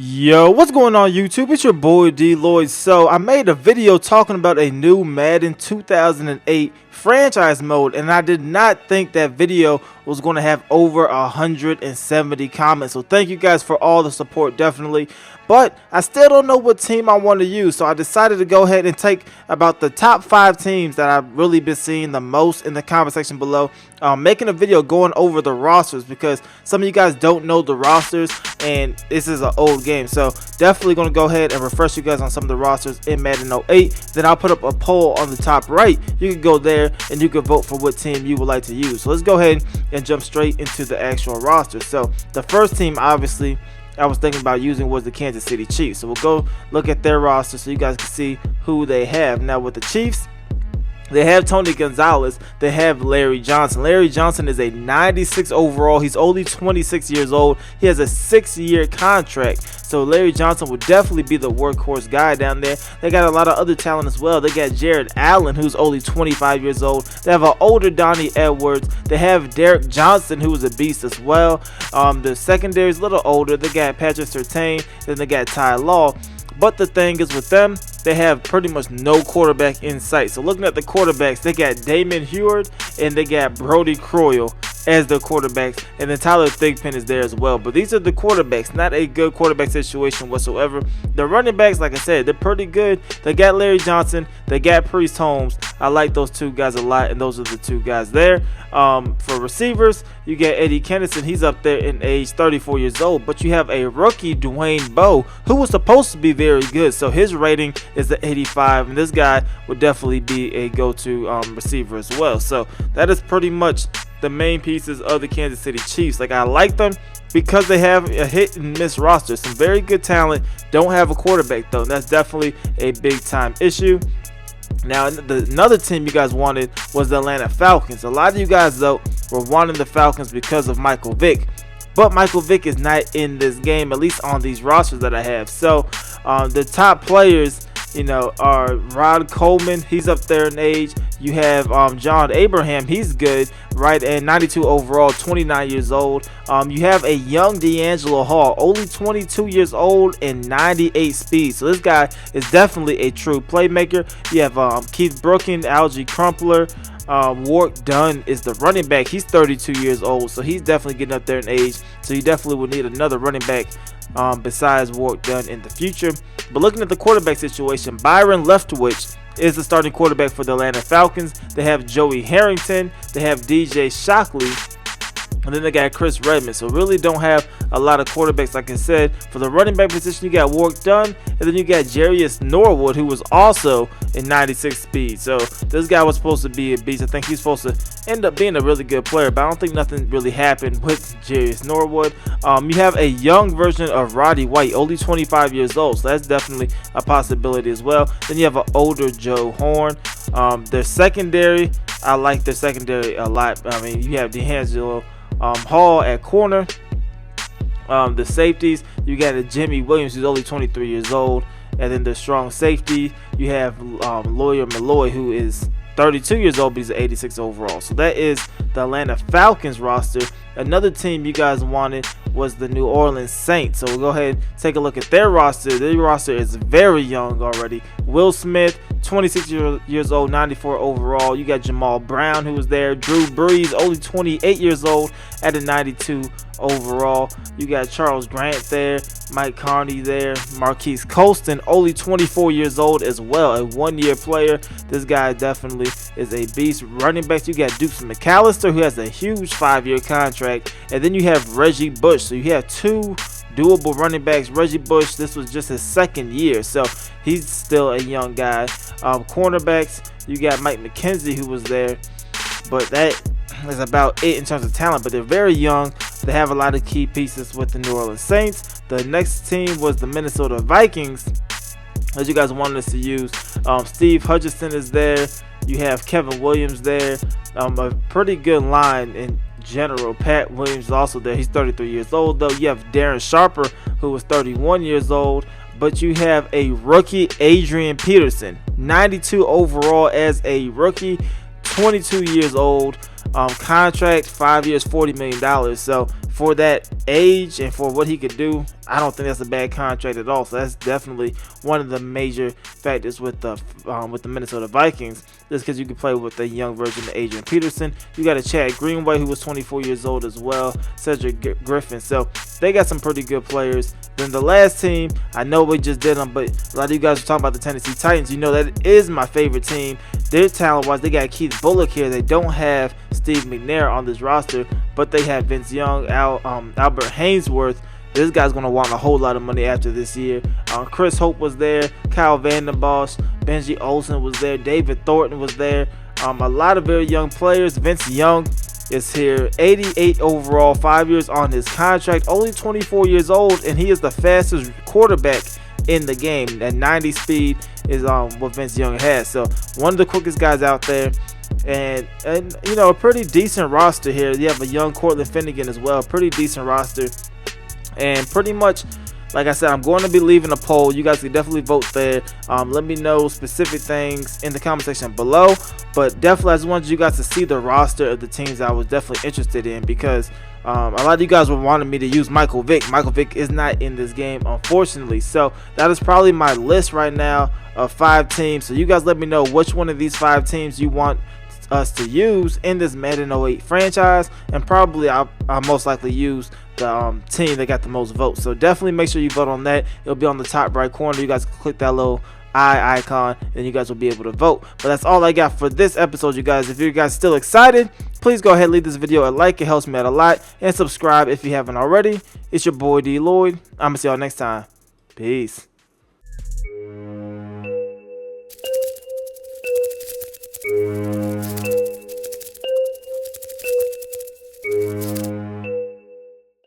Yo, what's going on YouTube? It's your boy DLloyd. So I made a video talking about a new Madden 2008 franchise mode, and I did not think that video was going to have over 170 comments. So thank you guys for all the support, definitely. But I still don't know what team I want to use, so I decided to go ahead and take about the top 5 teams that I've really been seeing the most in the comment section below, making a video going over the rosters, because some of you guys don't know the rosters and this is an old game. So definitely going to go ahead and refresh you guys on some of the rosters in Madden 08. Then I'll put up a poll on the top right. You can go there and you can vote for what team you would like to use. So let's go ahead and jump straight into the actual roster. So the first team obviously I was thinking about using was the Kansas City Chiefs. So we'll go look at their roster so you guys can see who they have. Now with the Chiefs, they have Tony Gonzalez. They have Larry Johnson. Larry Johnson is a 96 overall. He's only 26 years old. He has a 6-year contract. So Larry Johnson would definitely be the workhorse guy down there. They got a lot of other talent as well. They got Jared Allen, who's only 25 years old. They have an older Donnie Edwards. They have Derek Johnson, who is a beast as well. The secondary is a little older. They got Patrick Surtain. Then they got Ty Law. But the thing is with them, they have pretty much no quarterback in sight. So looking at the quarterbacks, they got Damon Heward and they got Brody Croyle as their quarterbacks, and then Tyler Thigpen is there as well. But these are the quarterbacks, not a good quarterback situation whatsoever. The running backs, like I said, they're pretty good. They got Larry Johnson, they got Priest Holmes. I like those two guys a lot, and those are the two guys there. For receivers, you get Eddie Kennison. He's up there in age, 34 years old, but you have a rookie, Dwayne Bowe, who was supposed to be very good. So his rating is the 85, and this guy would definitely be a go-to receiver as well. So that is pretty much the main pieces of the Kansas City Chiefs. Like, I like them because they have a hit and miss roster. Some very good talent, don't have a quarterback though, and that's definitely a big time issue. Now another team you guys wanted was the Atlanta Falcons. A lot of you guys though were wanting the Falcons because of Michael Vick, but Michael Vick is not in this game, at least on these rosters that I have. So the top players, you know, are Rod Coleman. He's up there in age. You have John Abraham. He's good, right? And 92 overall, 29 years old. You have a young D'Angelo Hall, only 22 years old and 98 speed. So this guy is definitely a true playmaker. You have Keith Brooking, Algie Crumpler. Ward Dunn is the running back. He's 32 years old, so he's definitely getting up there in age. So you definitely will need another running back besides Ward Dunn in the future. But looking at the quarterback situation, Byron Leftwich is the starting quarterback for the Atlanta Falcons. They have Joey Harrington. They have DJ Shockley. And then they got Chris Redman. So really don't have a lot of quarterbacks. Like I said, for the running back position, you got Ward Dunn, and then you got Jarius Norwood, who was also in 96 speed. So this guy was supposed to be a beast. I think he's supposed to end up being a really good player, but I don't think nothing really happened with Jarius Norwood. You have a young version of Roddy White, only 25 years old, so that's definitely a possibility as well. Then you have an older Joe Horn. Their secondary, I like their secondary a lot. I mean, you have D'Angelo Hall at corner. The safeties, you got a Jimmy Williams, who's only 23 years old, and then the strong safety, you have Lawyer Malloy, who is 32 years old, but he's an 86 overall. So that is the Atlanta Falcons roster. Another team you guys wanted was the New Orleans Saints. So we'll go ahead and take a look at their roster. Their roster is very young already. Will Smith, 26 years old, 94 overall. You got Jamal Brown, who was there. Drew Brees, only 28 years old at a 92 overall. You got Charles Grant there, Mike Carney there, Marquise Colston, only 24 years old as well, a 1-year player. This guy definitely is a beast. Running backs, you got Dukes McAllister, who has a huge 5-year contract, and then you have Reggie Bush. So you have two doable running backs. Reggie Bush, this was just his 2nd year, so he's still a young guy. Cornerbacks, you got Mike McKenzie, who was there, but that is about it in terms of talent. But they're very young. They have a lot of key pieces with the New Orleans Saints. The next team was the Minnesota Vikings, as you guys wanted us to use. Steve Hutchinson is there. You have Kevin Williams there. A pretty good line in general. Pat Williams is also there. He's 33 years old though. You have Darren Sharper, who was 31 years old. But you have a rookie, Adrian Peterson, 92 overall as a rookie, 22 years old. Contract, 5 years, $40 million. So for that age and for what he could do, I don't think that's a bad contract at all. So that's definitely one of the major factors with the Minnesota Vikings, just because you can play with a young version of Adrian Peterson. You got a Chad Greenway, who was 24 years old as well, Cedric Griffin. So they got some pretty good players. Then the last team, I know we just did them, but a lot of you guys are talking about the Tennessee Titans. You know that is my favorite team. Their talent-wise, they got Keith Bullock here. They don't have Steve McNair on this roster, but they have Vince Young, Albert Hainsworth. This guy's going to want a whole lot of money after this year. Chris Hope was there. Kyle Vandenbosch, Benji Olsen was there. David Thornton was there. A lot of very young players. Vince Young is here, 88 overall, 5 years on his contract, only 24 years old, and he is the fastest quarterback in the game. That 90 speed is what Vince Young has. So one of the quickest guys out there. And you know, a pretty decent roster here. You have a young Cortland Finnegan as well, pretty decent roster. And pretty much, like I said, I'm going to be leaving a poll. You guys can definitely vote there. Let me know specific things in the comment section below. But definitely, I just wanted you guys to see the roster of the teams I was definitely interested in, because a lot of you guys were wanting me to use Michael Vick. Michael Vick is not in this game, unfortunately. So that is probably my list right now of 5 teams. So you guys let me know which one of these 5 teams you want us to use in this Madden 08 franchise, and probably I'll most likely use the team that got the most votes. So definitely make sure you vote on that. It'll be on the top right corner. You guys can click that little eye icon, and you guys will be able to vote. But that's all I got for this episode, you guys. If you guys still excited, please go ahead, leave this video a like. It helps me out a lot, and subscribe if you haven't already. It's your boy D Lloyd. I'm gonna see y'all next time. Peace.